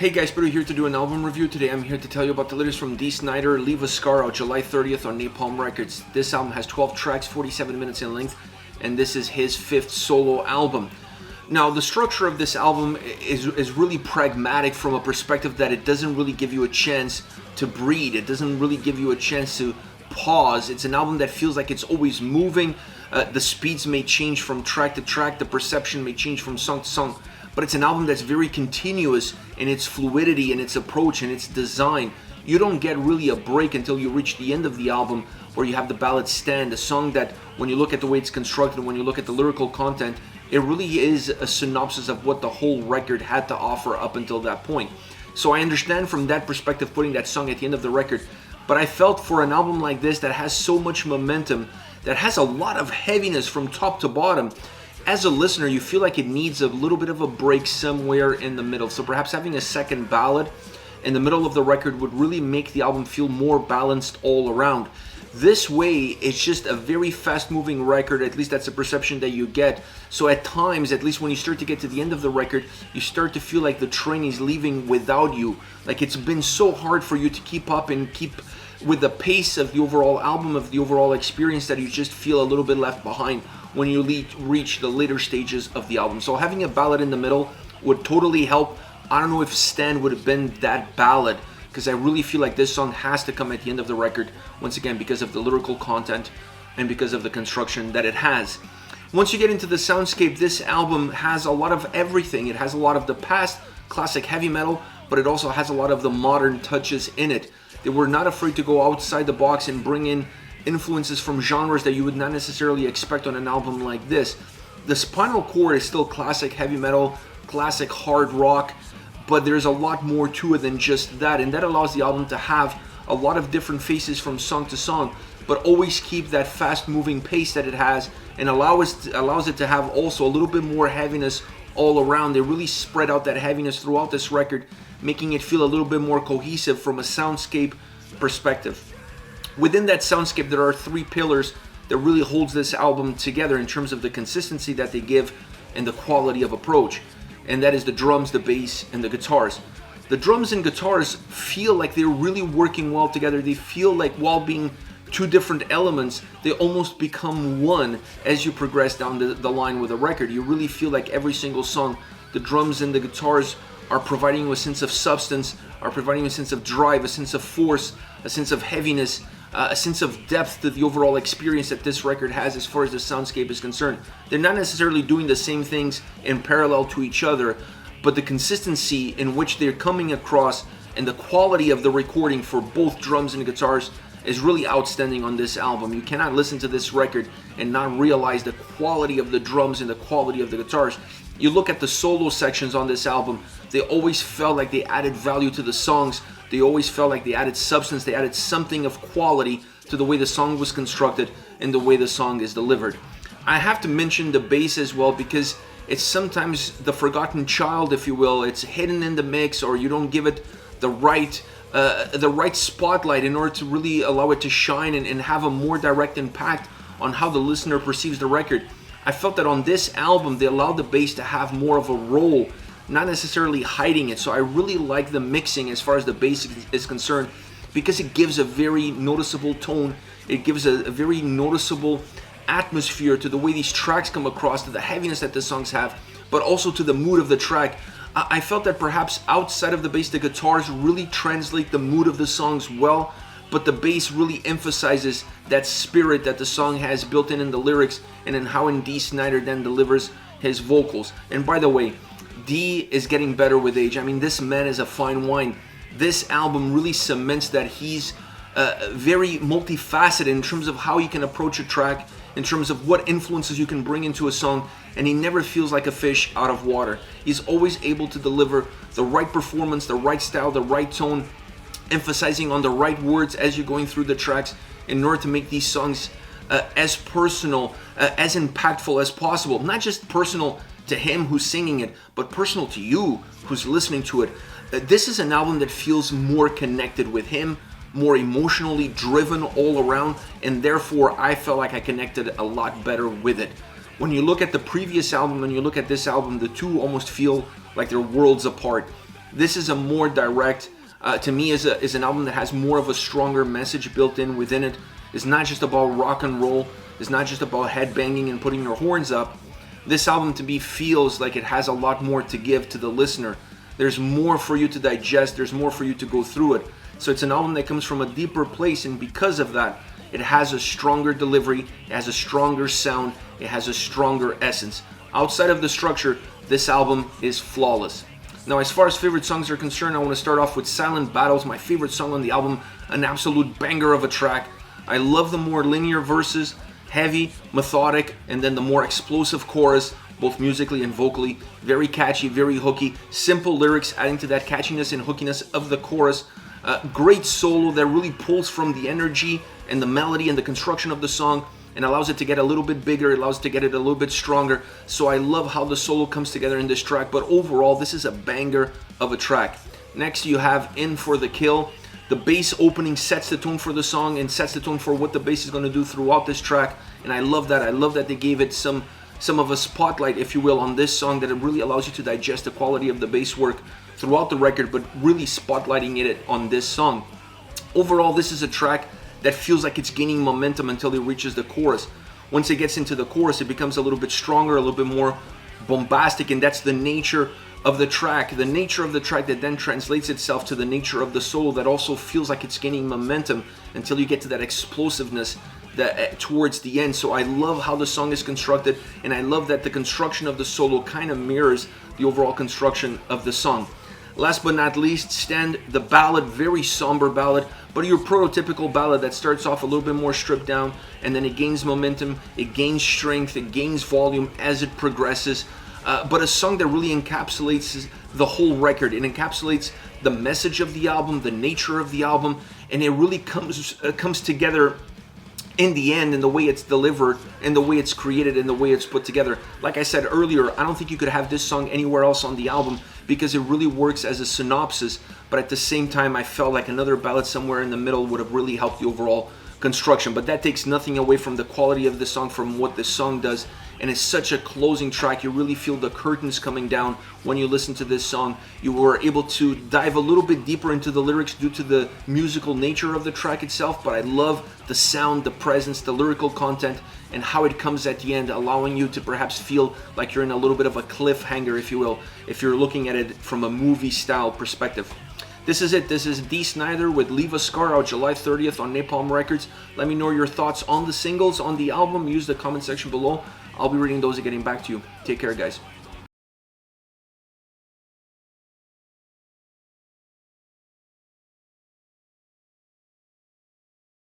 Hey guys, Peter here to do an album review. Today I'm here to tell you about the latest from Dee Snider, Leave a Scar, out July 30th on Napalm Records. This album has 12 tracks, 47 minutes in length, and this is his 5th solo album. Now, the structure of this album is really pragmatic from a perspective that it doesn't really give you a chance to breathe. It doesn't really give you a chance to pause. It's an album that feels like it's always moving. The speeds may change from track to track. The perception may change from song to song. But it's an album that's very continuous in its fluidity and its approach and its design. You don't get really a break until you reach the end of the album, where you have the ballad Stand, a song that, when you look at the way it's constructed, when you look at the lyrical content, it really is a synopsis of what the whole record had to offer up until that point. So I understand from that perspective putting that song at the end of the record, but I felt for an album like this that has so much momentum, that has a lot of heaviness from top to bottom, as a listener, you feel like it needs a little bit of a break somewhere in the middle. So perhaps having a second ballad in the middle of the record would really make the album feel more balanced all around. This way, it's just a very fast-moving record. At least that's the perception that you get. So at times, at least when you start to get to the end of the record, you start to feel like the train is leaving without you. Like it's been so hard for you to keep up and keep with the pace of the overall album, of the overall experience, that you just feel a little bit left behind when you reach the later stages of the album. So having a ballad in the middle would totally help. I don't know if Stand would have been that ballad, because I really feel like this song has to come at the end of the record, once again because of the lyrical content and because of the construction that it has. Once you get into the soundscape, this album has a lot of everything. It has a lot of the past classic heavy metal, but it also has a lot of the modern touches in it. They were not afraid to go outside the box and bring in influences from genres that you would not necessarily expect on an album like this. The spinal cord is still classic heavy metal, classic hard rock, but there's a lot more to it than just that, and that allows the album to have a lot of different faces from song to song, but always keep that fast-moving pace that it has, and allows it to have also a little bit more heaviness all around. They really spread out that heaviness throughout this record, making it feel a little bit more cohesive from a soundscape perspective. Within that soundscape, there are 3 pillars that really holds this album together in terms of the consistency that they give and the quality of approach. And that is the drums, the bass, and the guitars. The drums and guitars feel like they're really working well together. They feel like, while being 2 different elements, they almost become one as you progress down the line with a record. You really feel like every single song, the drums and the guitars are providing you a sense of substance, are providing you a sense of drive, a sense of force, a sense of heaviness, a sense of depth to the overall experience that this record has as far as the soundscape is concerned. They're not necessarily doing the same things in parallel to each other, but the consistency in which they're coming across and the quality of the recording for both drums and guitars is really outstanding on this album. You cannot listen to this record and not realize the quality of the drums and the quality of the guitars. You look at the solo sections on this album, they always felt like they added value to the songs. They always felt like they added substance, they added something of quality to the way the song was constructed and the way the song is delivered. I have to mention the bass as well, because it's sometimes the forgotten child, if you will. It's hidden in the mix, or you don't give it the right spotlight in order to really allow it to shine and have a more direct impact on how the listener perceives the record. I felt that on this album, they allowed the bass to have more of a role, not necessarily hiding it. So I really like the mixing as far as the bass is concerned, because it gives a very noticeable tone. It gives a very noticeable atmosphere to the way these tracks come across, to the heaviness that the songs have, but also to the mood of the track. I felt that perhaps outside of the bass, the guitars really translate the mood of the songs well, but the bass really emphasizes that spirit that the song has built in the lyrics, and in how Dee Snider then delivers his vocals. And by the way, Dee is getting better with age. I mean, this man is a fine wine. This album really cements that he's very multifaceted in terms of how you can approach a track, in terms of what influences you can bring into a song, and he never feels like a fish out of water. He's always able to deliver the right performance, the right style, the right tone, emphasizing on the right words as you're going through the tracks, in order to make these songs as personal, as impactful as possible. Not just personal to him who's singing it, but personal to you who's listening to it. This is an album that feels more connected with him, more emotionally driven all around, and therefore I felt like I connected a lot better with it. When you look at the previous album and you look at this album, the two almost feel like they're worlds apart. This is a more direct, to me, is an album that has more of a stronger message built in within it. It's not just about rock and roll. It's not just about headbanging and putting your horns up. This album, to me, feels like it has a lot more to give to the listener. There's more for you to digest. There's more for you to go through it. So it's an album that comes from a deeper place, and because of that, it has a stronger delivery, it has a stronger sound, it has a stronger essence. Outside of the structure, this album is flawless. Now, as far as favorite songs are concerned, I want to start off with Silent Battles, my favorite song on the album, an absolute banger of a track. I love the more linear verses, heavy, methodic, and then the more explosive chorus, both musically and vocally. Very catchy, very hooky, simple lyrics adding to that catchiness and hookiness of the chorus. Great solo that really pulls from the energy and the melody and the construction of the song and allows it to get a little bit bigger, it allows it to get it a little bit stronger. So I love how the solo comes together in this track, but overall this is a banger of a track. Next you have In For The Kill. The bass opening sets the tone for the song and sets the tone for what the bass is going to do throughout this track, and I love that. I love that they gave it some of a spotlight, if you will, on this song, that it really allows you to digest the quality of the bass work throughout the record, but really spotlighting it on this song. Overall, this is a track that feels like it's gaining momentum until it reaches the chorus. Once it gets into the chorus, it becomes a little bit stronger, a little bit more bombastic, and that's the nature of the track. The nature of the track that then translates itself to the nature of the solo that also feels like it's gaining momentum until you get to that explosiveness that towards the end. So I love how the song is constructed, and I love that the construction of the solo kind of mirrors the overall construction of the song. Last but not least, Stand, the ballad, very somber ballad, but your prototypical ballad that starts off a little bit more stripped down, and then it gains momentum, it gains strength, it gains volume as it progresses. But a song that really encapsulates the whole record. It encapsulates the message of the album, the nature of the album, and it really comes together in the end, in the way it's delivered, in the way it's created, in the way it's put together. Like I said earlier, I don't think you could have this song anywhere else on the album because it really works as a synopsis, but at the same time I felt like another ballad somewhere in the middle would have really helped the overall construction. But that takes nothing away from the quality of the song, from what the song does, and it's such a closing track. You really feel the curtains coming down when you listen to this song. You were able to dive a little bit deeper into the lyrics due to the musical nature of the track itself, but I love the sound, the presence, the lyrical content, and how it comes at the end, allowing you to perhaps feel like you're in a little bit of a cliffhanger, if you will, if you're looking at it from a movie style perspective. This is it. This is Dee Snider with Leave a Scar, out July 30th on Napalm Records. Let me know your thoughts on the singles, on the album. Use the comment section below. I'll be reading those and getting back to you. Take care, guys.